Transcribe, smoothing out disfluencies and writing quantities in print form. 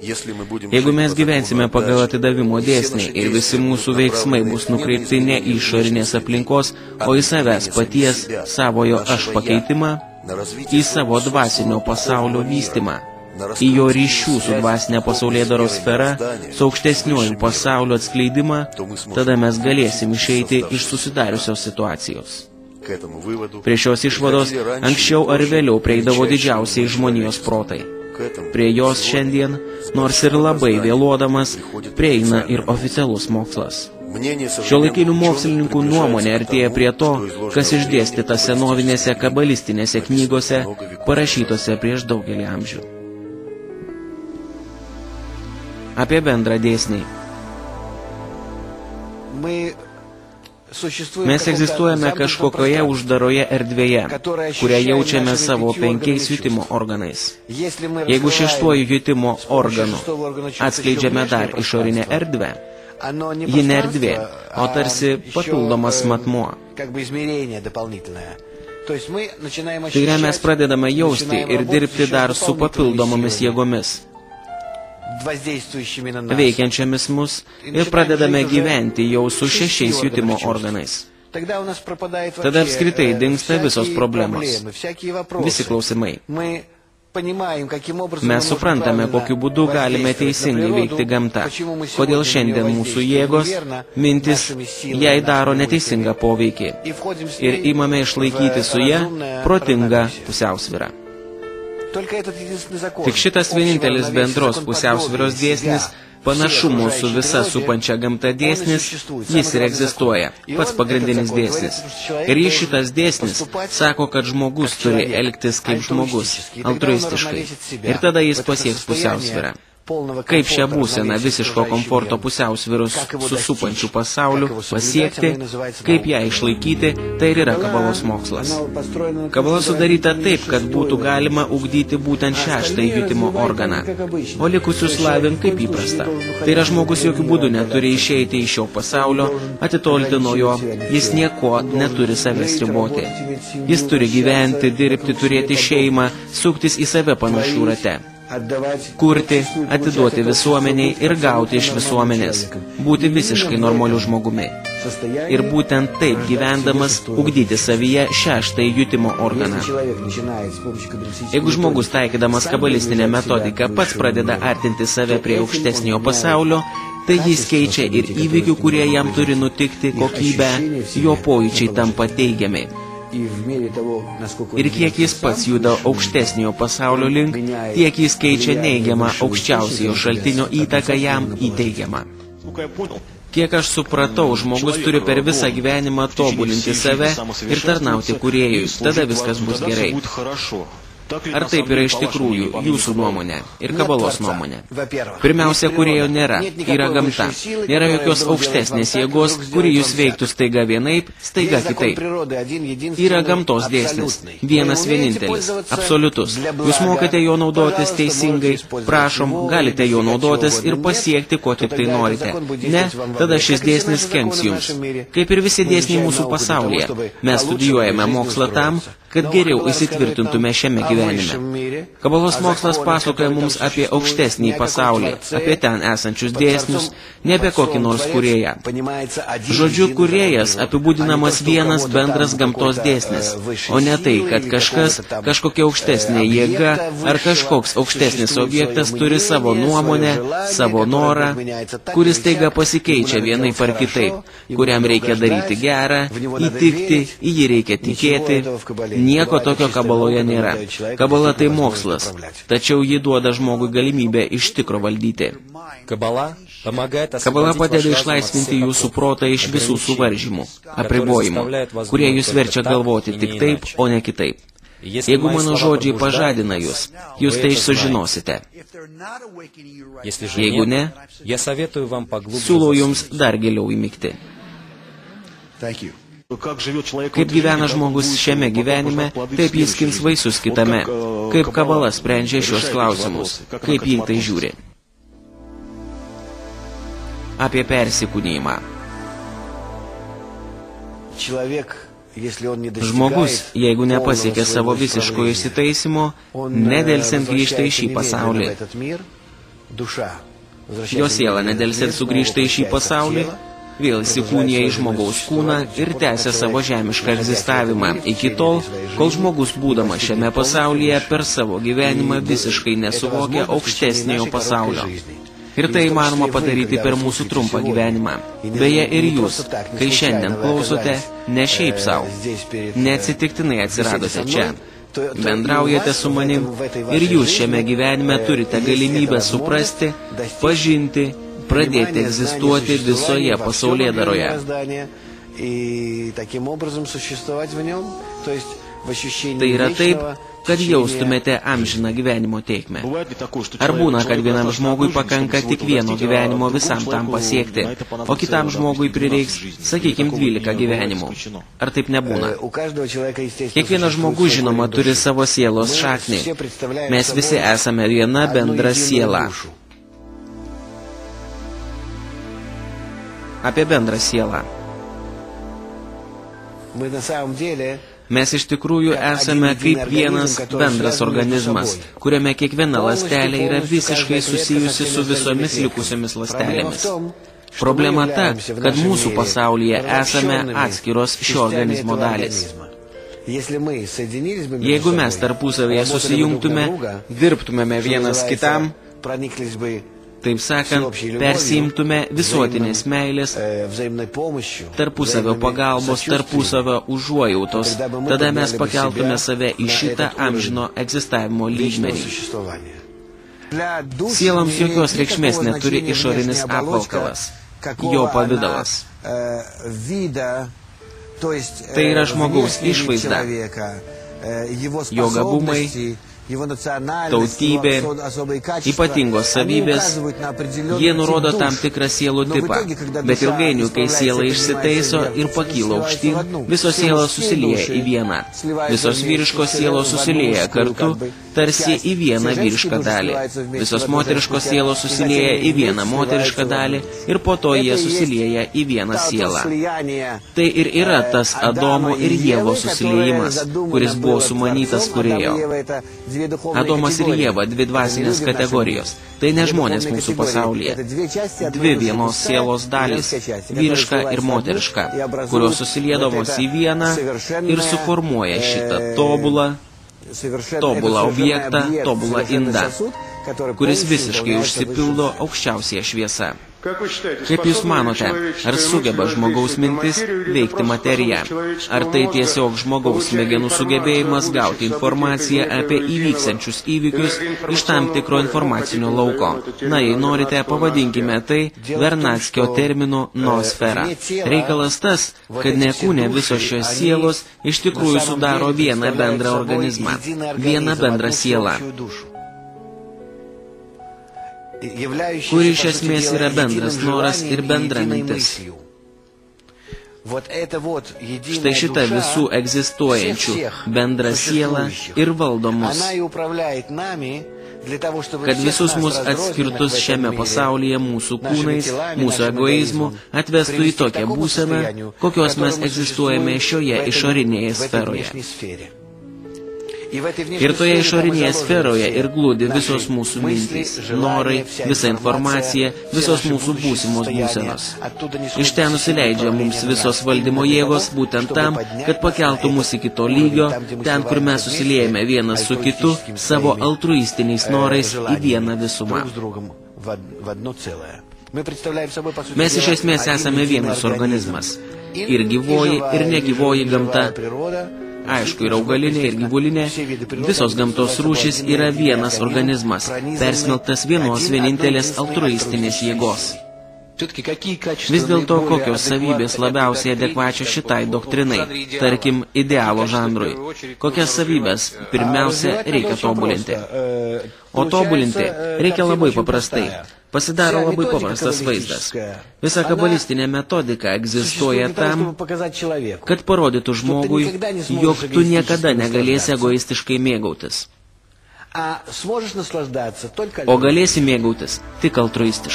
Jeigu mes gyvensime pagal atidavimo dėsnį ir visi mūsų veiksmai bus nukreipti ne į išorinės aplinkos, o į savęs paties, savojo aš pakeitimą, į savo dvasinio pasaulio vystymą, į jo ryšių su dvasinė pasaulėdaros sfera, su aukštesniuoju pasaulio atskleidimą, tada mes galėsim išeiti iš susidariusios situacijos. Prie šios išvados anksčiau ar vėliau prieidavo didžiausiai žmonijos protai. Prie jos šiandien, nors ir labai vėluodamas, prieina ir oficialus mokslas. Šiuolaikinių mokslininkų nuomonė artėja prie to, kas išdėstyta senovinėse kabalistinėse knygose, parašytose prieš daugelį amžių. Apie bendrą dėsnį. Mes egzistuojame kažkokioje uždaroje erdvėje, kurią jaučiame savo 5 jutimo organais. Jeigu šeštuoju jutimo organu atskleidžiame dar išorinę erdvę, ji ne erdvė, o tarsi papildomas matmuo. Tai yra, mes pradedame jausti ir dirbti dar su papildomomis jėgomis, veikiančiamis mus, ir pradedame gyventi jau su 6 jutimo organais. Tada apskritai dingsta visos problemos, visi klausimai. Mes suprantame, kokiu būdu galime teisingai veikti gamtą, kodėl šiandien mūsų jėgos, mintis, jai daro neteisingą poveikį, ir imame išlaikyti su ją protingą pusiausvyrą. Tik šitas vienintelis bendros pusiausvyros dėsnis, panašumų su visa supančia gamta dėsnis, jis ir egzistuoja, pats pagrindinis dėsnis. Ir jis šitas dėsnis sako, kad žmogus turi elgtis kaip žmogus, altruistiškai, ir tada jis pasieks pusiausvyrą. Kaip šią būseną visiško komforto pusiausvyrus su supančiu pasauliu pasiekti, kaip ją išlaikyti, tai ir yra kabalos mokslas. Kabala sudaryta taip, kad būtų galima ugdyti būtent 6 jutimo organą, o likusius lavint kaip įprasta. Tai yra, žmogus jokių būdų neturi išeiti iš šio pasaulio, atitolti nuo jo, jis nieko neturi savęs riboti. Jis turi gyventi, dirbti, turėti šeimą, suktis į save panašių rate. Kurti, atiduoti visuomeniai ir gauti iš visuomenės, būti visiškai normaliu žmogumi. Ir būtent taip gyvendamas ugdyti savyje 6 jutimo organą. Jeigu žmogus taikydamas kabalistinę metodiką pats pradeda artinti save prie aukštesnio pasaulio, tai jis keičia ir įvykių, kurie jam turi nutikti, kokybę, jo pojūčiai tampa teigiami. Ir kiek jis pats juda aukštesnio pasaulio link, tiek jis keičia neigiamą aukščiausiojo šaltinio įtaką jam įteigiamą. Kiek aš supratau, žmogus turi per visą gyvenimą tobulinti save ir tarnauti kūrėjui, tada viskas bus gerai. Ar taip yra iš tikrųjų jūsų nuomonė ir kabalos nuomonė? Pirmiausia, kūrėjo nėra, yra gamta. Nėra jokios aukštesnės jėgos, kuri jūs veiktų staiga vienaip, staiga kitaip. Yra gamtos dėsnis, vienas vienintelis, absoliutus. Jūs mokate jo naudotis teisingai, prašom, galite jo naudotis ir pasiekti, ko tik tai norite. Ne, tada šis dėsnis kenks jums. Kaip ir visi dėsniai mūsų pasaulyje, mes studijuojame mokslą tam, kad geriau įsitvirtintume šiame gyvenime. Kabalos mokslas pasakoja mums apie aukštesnį pasaulį, apie ten esančius dėsnius, ne apie kokį nors kūrėją. Žodžiu, kūrėjas apibūdinamas vienas bendras gamtos dėsnis, o ne tai, kad kažkas, kažkokia aukštesnė jėga ar kažkoks aukštesnis objektas turi savo nuomonę, savo norą, kuris taiga pasikeičia vienaip ar kitaip, kuriam reikia daryti gerą, įtikti, į jį reikia tikėti. Nieko tokio kabaloje nėra. Kabala tai mokslas, tačiau ji duoda žmogui galimybę iš tikro valdyti. Kabala padeda išlaisvinti jūsų protą iš visų suvaržymų, apribojimų, kurie jūs verčia galvoti tik taip, o ne kitaip. Jeigu mano žodžiai pažadina jūs, jūs tai sužinosite. Jeigu ne, siūlau jums dar giliau įmigti. Kaip gyvena žmogus šiame gyvenime, taip jis skins vaisius kitame. Kaip kabala sprendžia šios klausimus, kaip jį tai žiūri. Apie persikūnijimą. Žmogus, jeigu nepasiekia savo visiško įsitaisimo, nedelsiant grįžta į šį pasaulį. Jo siela nedelsiant sugrįžta į šį pasaulį, vėl įsikūnija į žmogaus kūną ir tęsia savo žemišką egzistavimą iki tol, kol žmogus būdamas šiame pasaulyje per savo gyvenimą visiškai nesuvokia aukštesniojo pasaulio. Ir tai įmanoma padaryti per mūsų trumpą gyvenimą. Beje, ir jūs, kai šiandien klausote, ne šiaip savo, neatsitiktinai atsiradote čia. Bendraujate su manim ir jūs šiame gyvenime turite galimybę suprasti, pažinti, pradėti egzistuoti visoje pasaulėdaroje. Tai yra taip, kad jaustumėte amžiną gyvenimo tėkmę. Ar būna, kad vienam žmogui pakanka tik vieno gyvenimo visam tam pasiekti, o kitam žmogui prireiks, sakykime, 12 gyvenimų? Ar taip nebūna? Kiekvienas žmogus, žinoma, turi savo sielos šaknį. Mes visi esame viena bendra siela. Apie bendrą sielą. Mes iš tikrųjų esame kaip vienas bendras organizmas, kuriame kiekviena ląstelė yra visiškai susijusi su visomis likusiomis ląstelėmis. Problema ta, kad mūsų pasaulyje esame atskiros šio organizmo dalis. Jeigu mes tarpusavėje susijungtume, dirbtumėme vienas kitam, taip sakant, persiimtume visuotinės meilės, tarpusavio pagalbos, tarpusavio užuojautos, tada mes pakeltume save į šitą amžino egzistavimo lygmenį. Sieloms jokios reikšmės neturi išorinis apvalkalas, jo pavidalas. Tai yra žmogaus išvaizda, jo gabumai, tautybė, ypatingos savybės, jie nurodo tam tikrą sielų tipą, bet ilgainiui, kai siela išsitaiso ir pakyla aukštyn, visos sielos susilieja į vieną. Visos vyriškos sielos susilieja kartu, tarsi į vieną vyrišką dalį. Visos moteriškos sielos susilieja į vieną moterišką dalį ir po to jie susilieja į vieną sielą. Tai ir yra tas Adomo ir Ievos susiliejimas, kuris buvo sumanytas kūrėjo. Adomas ir Ieva, dvi dvasinės kategorijos. Tai ne žmonės mūsų pasaulyje. Dvi vienos sielos dalys, vyriška ir moteriška, kurios susiliedamos į vieną ir suformuoja šitą tobulą objektą, tobulą indą, kuris visiškai užsipildo aukščiausią šviesą. Kaip Jūs manote, ar sugeba žmogaus mintis veikti materiją? Ar tai tiesiog žmogaus smegenų sugebėjimas gauti informaciją apie įvyksiančius įvykius iš tam tikro informacinio lauko? Na, jei norite, pavadinkime tai Vernackio terminu noosfera. Reikalas tas, kad ne kūne visos šios sielos iš tikrųjų sudaro vieną bendrą organizmą, vieną bendrą sielą, kuri iš esmės yra bendras noras ir bendra mintis. Štai šita visų egzistuojančių bendra siela ir valdo mus, kad visus mus atskirtus šiame pasaulyje mūsų kūnais, mūsų egoizmu atvestų į tokią būseną, kokios mes egzistuojame šioje išorinėje sferoje. Ir toje išorinėje sferoje ir glūdi visos mūsų mintys, norai, visa informacija, visos mūsų būsimos būsenos. Iš ten nusileidžia mums visos valdymo jėgos būtent tam, kad pakeltų mus iki to lygio, ten, kur mes susiliejame vienas su kitu, savo altruistiniais norais į vieną visumą. Mes iš esmės esame vienas organizmas. Ir gyvoji, ir negyvoji gamta. Aišku, ir augalinė, ir gyvulinė, visos gamtos rūšys yra vienas organizmas, persmelktas vienos vienintelės altruistinės jėgos. Vis dėlto, kokios savybės labiausiai adekvačios šitai doktrinai, tarkim, idealo žanrui? Kokias savybės pirmiausia reikia tobulinti? O tobulinti reikia labai paprastai. Pasidaro labai paprastas vaizdas. Visa kabalistinė metodika egzistuoja tam, kad parodytų žmogui, jog tu niekada negalėsi egoistiškai mėgautis, o galėsi mėgautis tik altruistiškai.